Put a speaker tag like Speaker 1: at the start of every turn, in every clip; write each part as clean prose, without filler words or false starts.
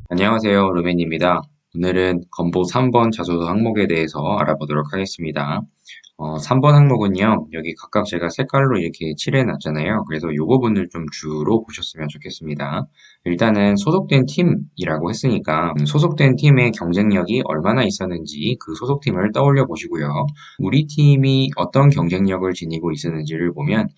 Speaker 1: 안녕하세요. 루멘입니다. 오늘은 건보 3번 자소서 항목에 대해서 알아보도록 하겠습니다. 3번 항목은요, 여기 각각 제가 색깔로 이렇게 칠해 놨잖아요. 그래서 이 부분을 좀 주로 보셨으면 좋겠습니다. 일단은 소속된 팀이라고 했으니까, 소속된 팀의 경쟁력이 얼마나 있었는지 그 소속팀을 떠올려 보시고요. 우리 팀이 어떤 경쟁력을 지니고 있었는지를 보면,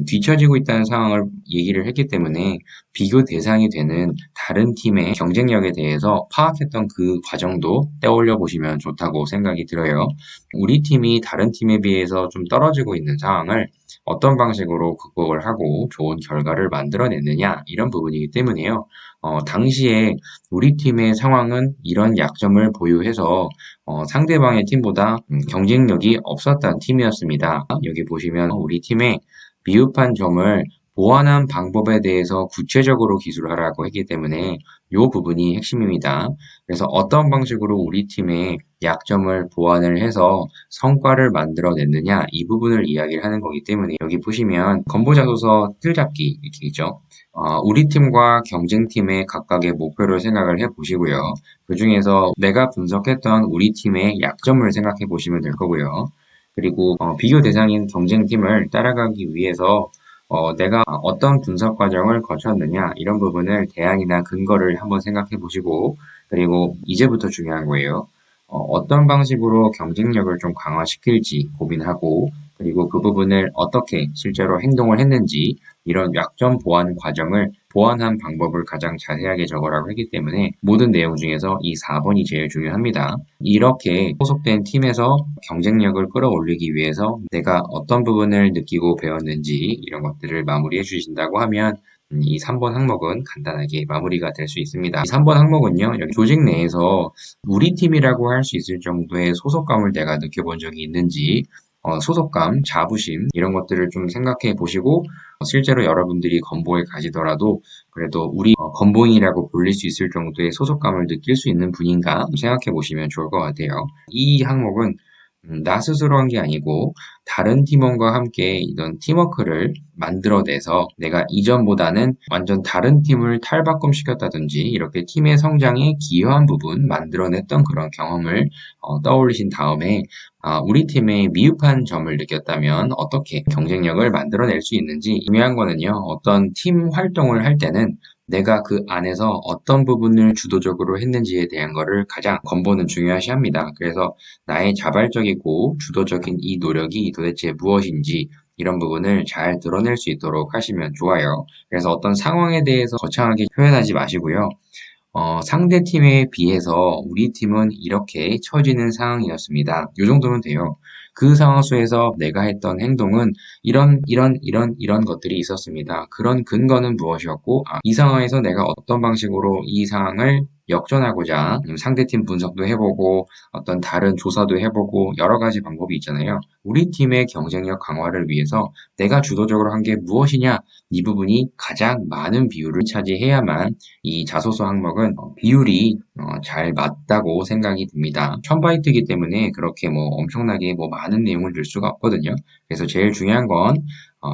Speaker 1: 뒤처지고 있다는 상황을 얘기를 했기 때문에, 비교 대상이 되는 다른 팀의 경쟁력에 대해서 파악했던 그 과정도 떠올려 보시면 좋다고 생각이 들어요. 우리 팀이 다른 팀에 비해서 좀 떨어지고 있는 상황을 어떤 방식으로 극복을 하고 좋은 결과를 만들어냈느냐 이런 부분이기 때문에요. 당시에 우리 팀의 상황은 이런 약점을 보유해서 상대방의 팀보다 경쟁력이 없었던 팀이었습니다. 여기 보시면 우리 팀의 미흡한 점을 보완한 방법에 대해서 구체적으로 기술하라고 했기 때문에 이 부분이 핵심입니다. 그래서 어떤 방식으로 우리 팀의 약점을 보완을 해서 성과를 만들어냈느냐 이 부분을 이야기를 하는 거기 때문에 여기 보시면 건보자소서 틀잡기 이렇게 있죠. 우리 팀과 경쟁팀의 각각의 목표를 생각을 해 보시고요. 그 중에서 내가 분석했던 우리 팀의 약점을 생각해 보시면 될 거고요. 그리고 비교 대상인 경쟁팀을 따라가기 위해서 내가 어떤 분석 과정을 거쳤느냐 이런 부분을 대안이나 근거를 한번 생각해 보시고 그리고 이제부터 중요한 거예요. 어떤 방식으로 경쟁력을 좀 강화시킬지 고민하고 그리고 그 부분을 어떻게 실제로 행동을 했는지 이런 약점 보완 과정을 보완한 방법을 가장 자세하게 적으라고 했기 때문에 모든 내용 중에서 이 4번이 제일 중요합니다. 이렇게 소속된 팀에서 경쟁력을 끌어올리기 위해서 내가 어떤 부분을 느끼고 배웠는지 이런 것들을 마무리해 주신다고 하면 이 3번 항목은 간단하게 마무리가 될 수 있습니다. 이 3번 항목은요, 여기 조직 내에서 우리 팀이라고 할 수 있을 정도의 소속감을 내가 느껴본 적이 있는지, 소속감, 자부심, 이런 것들을 좀 생각해 보시고, 실제로 여러분들이 건보에 가시더라도, 그래도 우리 건보인이라고 불릴 수 있을 정도의 소속감을 느낄 수 있는 분인가 생각해 보시면 좋을 것 같아요. 이 항목은 나 스스로 한 게 아니고 다른 팀원과 함께 이런 팀워크를 만들어내서 내가 이전보다는 완전 다른 팀을 탈바꿈시켰다든지 이렇게 팀의 성장에 기여한 부분 만들어냈던 그런 경험을 떠올리신 다음에 우리 팀의 미흡한 점을 느꼈다면 어떻게 경쟁력을 만들어낼 수 있는지 중요한 거는요. 어떤 팀 활동을 할 때는 내가 그 안에서 어떤 부분을 주도적으로 했는지에 대한 거를 가장 건보는 중요시 합니다. 그래서 나의 자발적이고 주도적인 이 노력이 도대체 무엇인지 이런 부분을 잘 드러낼 수 있도록 하시면 좋아요. 그래서 어떤 상황에 대해서 거창하게 표현하지 마시고요. 상대 팀에 비해서 우리 팀은 이렇게 처지는 상황이었습니다. 이 정도면 돼요. 그 상황 속에서 내가 했던 행동은 이런 것들이 있었습니다. 그런 근거는 무엇이었고, 이 상황에서 내가 어떤 방식으로 이 상황을 역전하고자 상대팀 분석도 해보고 어떤 다른 조사도 해보고 여러 가지 방법이 있잖아요. 우리 팀의 경쟁력 강화를 위해서 내가 주도적으로 한 게 무엇이냐 이 부분이 가장 많은 비율을 차지해야만 이 자소서 항목은 비율이 잘 맞다고 생각이 듭니다. 1000바이트이기 때문에 그렇게 뭐 엄청나게 뭐 많은 내용을 줄 수가 없거든요. 그래서 제일 중요한 건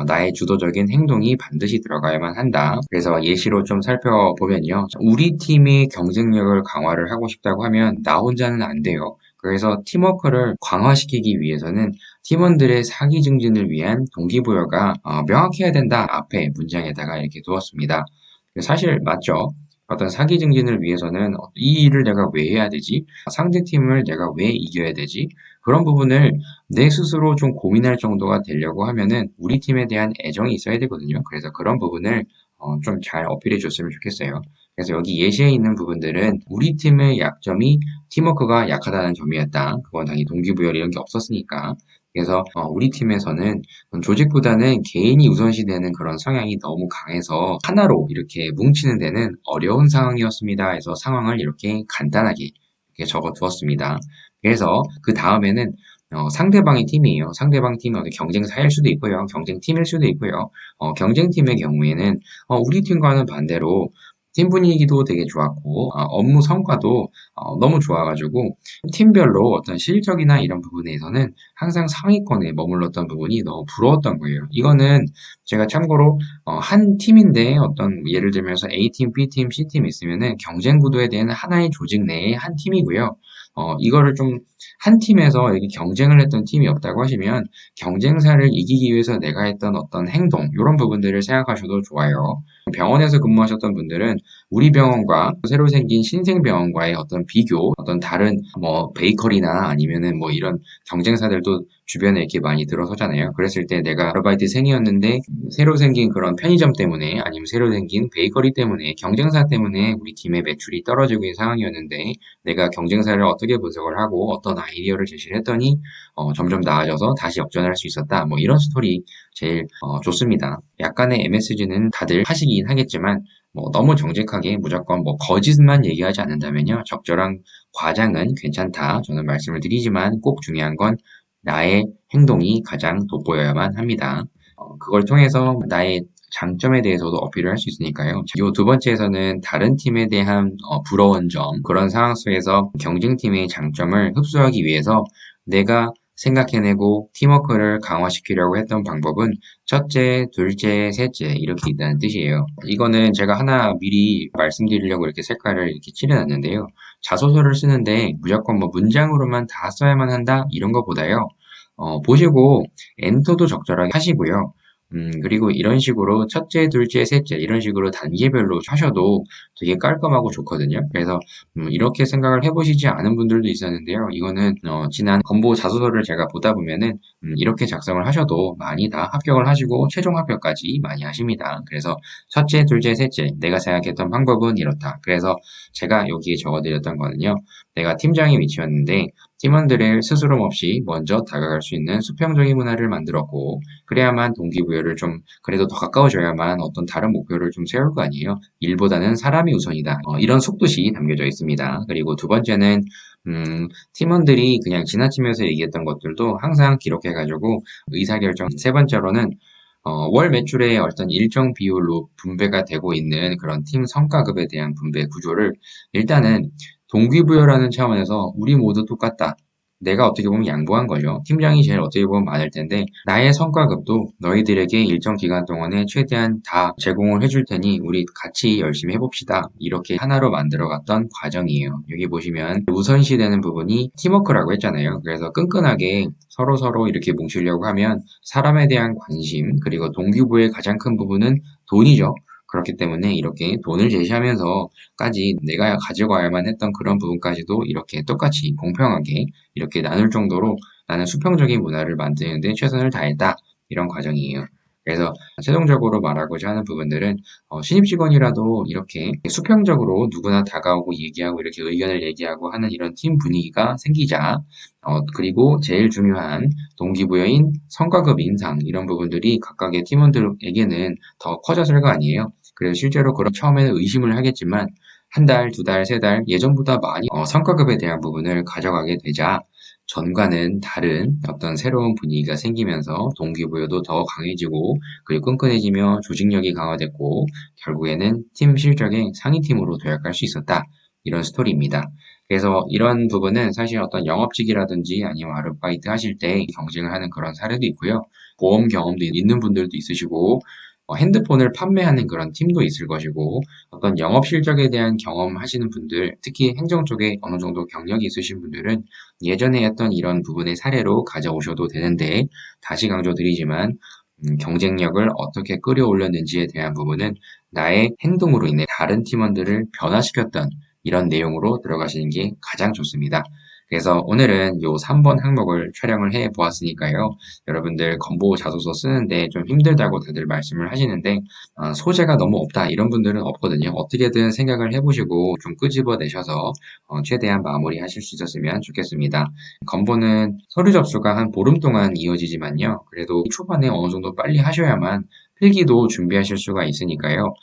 Speaker 1: 나의 주도적인 행동이 반드시 들어가야만 한다. 그래서 예시로 좀 살펴보면요. 우리 팀이 경쟁력을 강화를 하고 싶다고 하면 나 혼자는 안 돼요. 그래서 팀워크를 강화시키기 위해서는 팀원들의 사기 증진을 위한 동기부여가 명확해야 된다. 앞에 문장에다가 이렇게 두었습니다. 사실 맞죠. 어떤 사기 증진을 위해서는 이 일을 내가 왜 해야 되지? 상대팀을 내가 왜 이겨야 되지? 그런 부분을 내 스스로 좀 고민할 정도가 되려고 하면은 우리 팀에 대한 애정이 있어야 되거든요. 그래서 그런 부분을 좀 잘 어필해 줬으면 좋겠어요. 그래서 여기 예시에 있는 부분들은 우리 팀의 약점이 팀워크가 약하다는 점이었다. 그건 당연히 동기부여 이런 게 없었으니까. 그래서 우리 팀에서는 조직보다는 개인이 우선시되는 그런 성향이 너무 강해서 하나로 이렇게 뭉치는 데는 어려운 상황이었습니다. 해서 상황을 이렇게 간단하게 이렇게 적어 두었습니다. 그래서 그 다음에는 상대방의 팀이에요. 상대방 팀이 경쟁사일 수도 있고요. 경쟁팀일 수도 있고요. 경쟁팀의 경우에는 우리 팀과는 반대로 팀 분위기도 되게 좋았고 업무 성과도 너무 좋아가지고 팀별로 어떤 실적이나 이런 부분에서는 항상 상위권에 머물렀던 부분이 너무 부러웠던 거예요. 이거는 제가 참고로 한 팀인데 어떤 예를 들면서 A팀, B팀, C팀 있으면은 경쟁 구도에 대한 하나의 조직 내의 한 팀이고요. 이거를 좀 한 팀에서 여기 경쟁을 했던 팀이 없다고 하시면 경쟁사를 이기기 위해서 내가 했던 어떤 행동, 이런 부분들을 생각하셔도 좋아요. 병원에서 근무하셨던 분들은 우리 병원과 새로 생긴 신생병원과의 어떤 비교, 어떤 다른 뭐 베이커리나 아니면은 뭐 이런 경쟁사들도 주변에 이렇게 많이 들어서잖아요. 그랬을 때 내가 아르바이트생이었는데 새로 생긴 그런 편의점 때문에 아니면 새로 생긴 베이커리 때문에 경쟁사 때문에 우리 팀의 매출이 떨어지고 있는 상황이었는데 내가 경쟁사를 어떻게 분석을 하고 어떤 아이디어를 제시를 했더니 점점 나아져서 다시 역전할 수 있었다. 뭐 이런 스토리 제일 좋습니다. 약간의 MSG는 다들 하시긴 하겠지만 뭐 너무 정직하게 무조건 뭐 거짓만 얘기하지 않는다면요. 적절한 과장은 괜찮다. 저는 말씀을 드리지만 꼭 중요한 건 나의 행동이 가장 돋보여야만 합니다. 그걸 통해서 나의 장점에 대해서도 어필을 할 수 있으니까요. 이 두 번째에서는 다른 팀에 대한 부러운 점, 그런 상황 속에서 경쟁팀의 장점을 흡수하기 위해서 내가 생각해내고 팀워크를 강화시키려고 했던 방법은 첫째, 둘째, 셋째 이렇게 있다는 뜻이에요. 이거는 제가 하나 미리 말씀드리려고 이렇게 색깔을 이렇게 칠해놨는데요. 자소서를 쓰는데 무조건 뭐 문장으로만 다 써야만 한다 이런 거보다요. 보시고 엔터도 적절하게 하시고요. 그리고 이런 식으로 첫째, 둘째, 셋째 이런 식으로 단계별로 하셔도 되게 깔끔하고 좋거든요. 그래서 이렇게 생각을 해보시지 않은 분들도 있었는데요. 이거는 지난 건보 자소서를 제가 보다 보면은 이렇게 작성을 하셔도 많이 다 합격을 하시고 최종 합격까지 많이 하십니다. 그래서 첫째, 둘째, 셋째 내가 생각했던 방법은 이렇다. 그래서 제가 여기에 적어드렸던 거는요. 내가 팀장의 위치였는데 팀원들을 스스럼 없이 먼저 다가갈 수 있는 수평적인 문화를 만들었고 그래야만 동기부여를 좀 그래도 더 가까워져야만 어떤 다른 목표를 좀 세울 거 아니에요. 일보다는 사람이 우선이다. 이런 속뜻이 담겨져 있습니다. 그리고 두 번째는 팀원들이 그냥 지나치면서 얘기했던 것들도 항상 기록해가지고 의사결정. 세 번째로는 월 매출의 어떤 일정 비율로 분배가 되고 있는 그런 팀 성과급에 대한 분배 구조를 일단은 동기부여라는 차원에서 우리 모두 똑같다. 내가 어떻게 보면 양보한 거죠. 팀장이 제일 어떻게 보면 많을 텐데 나의 성과급도 너희들에게 일정 기간 동안에 최대한 다 제공을 해줄 테니 우리 같이 열심히 해봅시다. 이렇게 하나로 만들어갔던 과정이에요. 여기 보시면 우선시되는 부분이 팀워크라고 했잖아요. 그래서 끈끈하게 서로서로 이렇게 뭉치려고 하면 사람에 대한 관심 그리고 동기부여의 가장 큰 부분은 돈이죠. 그렇기 때문에 이렇게 돈을 제시하면서까지 내가 가져가야만 했던 그런 부분까지도 이렇게 똑같이 공평하게 이렇게 나눌 정도로 나는 수평적인 문화를 만드는데 최선을 다했다. 이런 과정이에요. 그래서 최종적으로 말하고자 하는 부분들은 신입 직원이라도 이렇게 수평적으로 누구나 다가오고 얘기하고 이렇게 의견을 얘기하고 하는 이런 팀 분위기가 생기자 그리고 제일 중요한 동기부여인 성과급 인상 이런 부분들이 각각의 팀원들에게는 더 커졌을 거 아니에요. 그래서 실제로 그런 처음에는 의심을 하겠지만 한 달, 두 달, 세 달 예전보다 많이 성과급에 대한 부분을 가져가게 되자 전과는 다른 어떤 새로운 분위기가 생기면서 동기부여도 더 강해지고 그리고 끈끈해지며 조직력이 강화됐고 결국에는 팀 실적의 상위팀으로 도약할 수 있었다. 이런 스토리입니다. 그래서 이런 부분은 사실 어떤 영업직이라든지 아니면 아르바이트 하실 때 경쟁을 하는 그런 사례도 있고요. 보험 경험도 있는 분들도 있으시고 핸드폰을 판매하는 그런 팀도 있을 것이고 어떤 영업 실적에 대한 경험하시는 분들, 특히 행정 쪽에 어느 정도 경력이 있으신 분들은 예전에 했던 이런 부분의 사례로 가져오셔도 되는데 다시 강조드리지만 경쟁력을 어떻게 끌어올렸는지에 대한 부분은 나의 행동으로 인해 다른 팀원들을 변화시켰던 이런 내용으로 들어가시는 게 가장 좋습니다. 그래서 오늘은 요 3번 항목을 촬영을 해 보았으니까요. 여러분들 건보 자소서 쓰는데 좀 힘들다고 다들 말씀을 하시는데 소재가 너무 없다 이런 분들은 없거든요. 어떻게든 생각을 해보시고 좀 끄집어내셔서 최대한 마무리 하실 수 있었으면 좋겠습니다. 건보는 서류 접수가 한 보름 동안 이어지지만요. 그래도 초반에 어느 정도 빨리 하셔야만 필기도 준비하실 수가 있으니까요.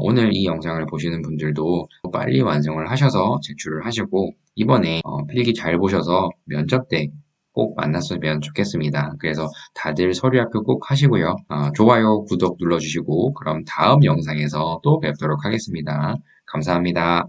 Speaker 1: 오늘 이 영상을 보시는 분들도 빨리 완성을 하셔서 제출을 하시고 이번에 필기 잘 보셔서 면접 때 꼭 만났으면 좋겠습니다. 그래서 다들 서류 학교 꼭 하시고요. 좋아요, 구독 눌러주시고 그럼 다음 영상에서 또 뵙도록 하겠습니다. 감사합니다.